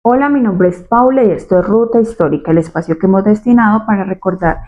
Hola, mi nombre es Paula y esto es Ruta Histórica, el espacio que hemos destinado para recordar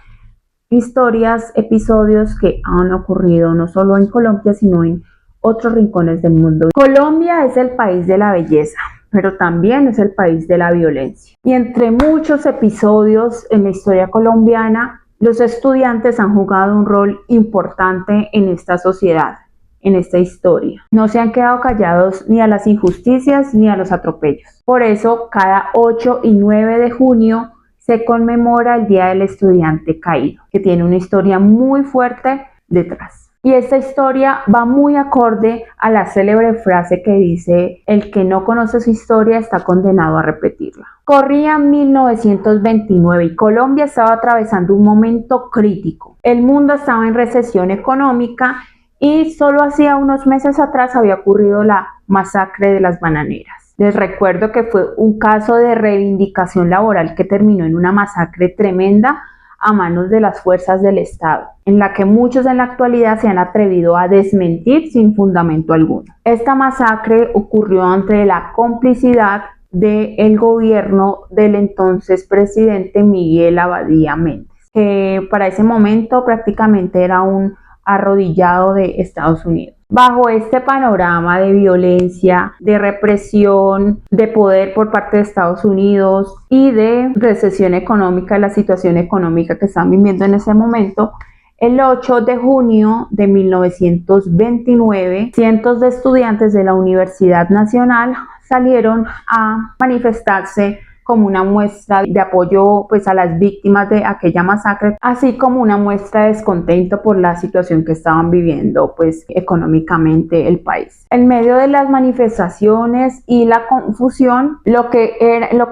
historias, episodios que han ocurrido no solo en Colombia, sino en otros rincones del mundo. Colombia es el país de la belleza, pero también es el país de la violencia. Y entre muchos episodios en la historia colombiana, los estudiantes han jugado un rol importante en esta sociedad, en esta historia. No se han quedado callados ni a las injusticias ni a los atropellos. Por eso, cada 8 y 9 de junio se conmemora el Día del Estudiante Caído, que tiene una historia muy fuerte detrás. Y esta historia va muy acorde a la célebre frase que dice: el que no conoce su historia está condenado a repetirla. Corría 1929 y Colombia estaba atravesando un momento crítico. El mundo estaba en recesión económica y solo hacía unos meses atrás había ocurrido la masacre de las bananeras. Les recuerdo que fue un caso de reivindicación laboral que terminó en una masacre tremenda a manos de las fuerzas del Estado, en la que muchos en la actualidad se han atrevido a desmentir sin fundamento alguno. Esta masacre ocurrió entre la complicidad del gobierno del entonces presidente Miguel Abadía Méndez, que para ese momento prácticamente era un arrodillado de Estados Unidos. Bajo este panorama de violencia, de represión, de poder por parte de Estados Unidos y de recesión económica, la situación económica que están viviendo en ese momento, el 8 de junio de 1929, cientos de estudiantes de la Universidad Nacional salieron a manifestarse como una muestra de apoyo a las víctimas de aquella masacre, así como una muestra de descontento por la situación que estaban viviendo económicamente el país. En medio de las manifestaciones y la confusión, lo que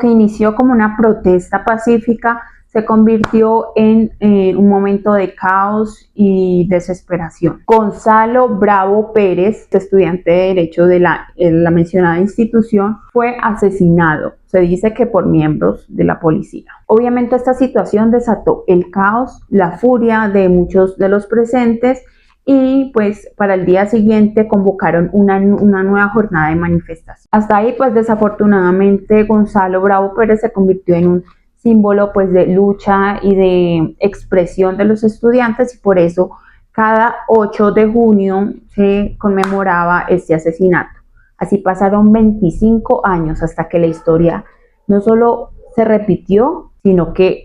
inició como una protesta pacífica se convirtió en un momento de caos y desesperación. Gonzalo Bravo Pérez, estudiante de Derecho de la mencionada institución, fue asesinado. Se dice que por miembros de la policía. Obviamente esta situación desató el caos, la furia de muchos de los presentes y para el día siguiente convocaron una nueva jornada de manifestación. Hasta ahí desafortunadamente Gonzalo Bravo Pérez se convirtió en un símbolo de lucha y de expresión de los estudiantes, y por eso cada 8 de junio se conmemoraba este asesinato. Así pasaron 25 años hasta que la historia no solo se repitió, sino que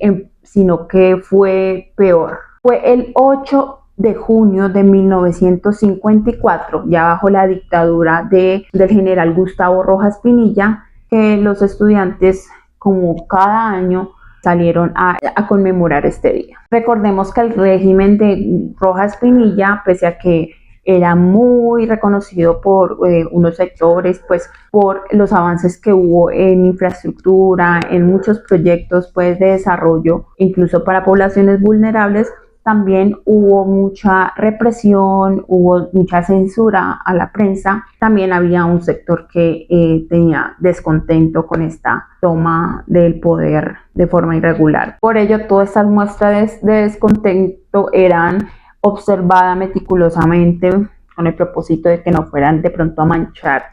fue peor. Fue el 8 de junio de 1954, ya bajo la dictadura del general Gustavo Rojas Pinilla, que los estudiantes, como cada año, salieron a conmemorar este día. Recordemos que el régimen de Rojas Pinilla, pese a que era muy reconocido por unos sectores, por los avances que hubo en infraestructura, en muchos proyectos de desarrollo, incluso para poblaciones vulnerables, también hubo mucha represión, hubo mucha censura a la prensa. También había un sector que tenía descontento con esta toma del poder de forma irregular. Por ello, todas estas muestras de descontento eran observadas meticulosamente con el propósito de que no fueran de pronto a manchar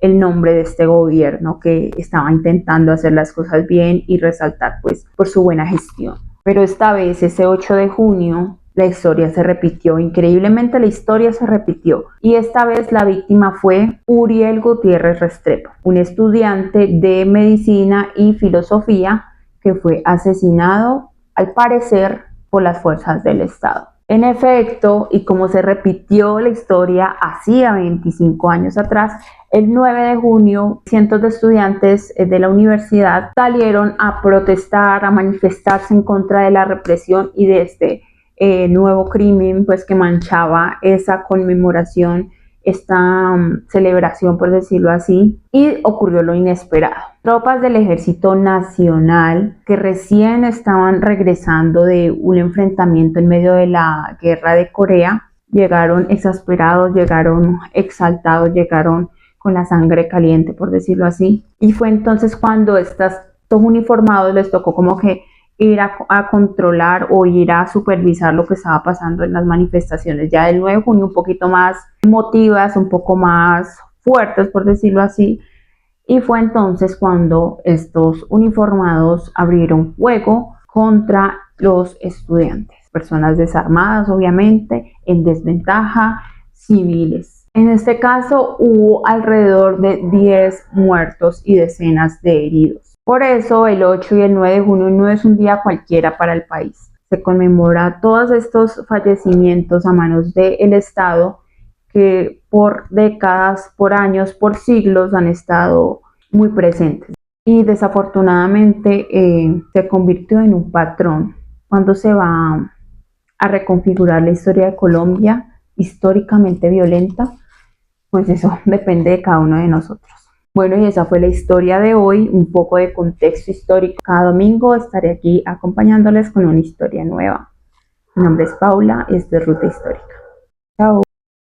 el nombre de este gobierno que estaba intentando hacer las cosas bien y resaltar por su buena gestión. Pero esta vez, ese 8 de junio, la historia se repitió. Increíblemente la historia se repitió. Y esta vez la víctima fue Uriel Gutiérrez Restrepo, un estudiante de medicina y filosofía que fue asesinado, al parecer, por las fuerzas del Estado. En efecto, y como se repitió la historia hacía 25 años atrás, el 9 de junio, cientos de estudiantes de la universidad salieron a protestar, a manifestarse en contra de la represión y de este nuevo crimen que manchaba esa conmemoración, esta celebración, por decirlo así, y ocurrió lo inesperado. Tropas del Ejército Nacional, que recién estaban regresando de un enfrentamiento en medio de la guerra de Corea, llegaron exasperados, llegaron exaltados, llegaron con la sangre caliente, por decirlo así. Y fue entonces cuando estos uniformados les tocó como que ir a controlar o ir a supervisar lo que estaba pasando en las manifestaciones. Ya el 9 de junio un poquito más emotivas, un poco más fuertes, por decirlo así, y fue entonces cuando estos uniformados abrieron fuego contra los estudiantes, personas desarmadas obviamente, en desventaja, civiles. En este caso hubo alrededor de 10 muertos y decenas de heridos. Por eso el 8 y el 9 de junio no es un día cualquiera para el país. Se conmemora todos estos fallecimientos a manos del Estado que por décadas, por años, por siglos han estado muy presentes. Y desafortunadamente se convirtió en un patrón. Cuando se va a reconfigurar la historia de Colombia, históricamente violenta, pues eso depende de cada uno de nosotros. Bueno, y esa fue la historia de hoy, un poco de contexto histórico. Cada domingo estaré aquí acompañándoles con una historia nueva. Mi nombre es Paula y esto es Ruta Histórica. Chao.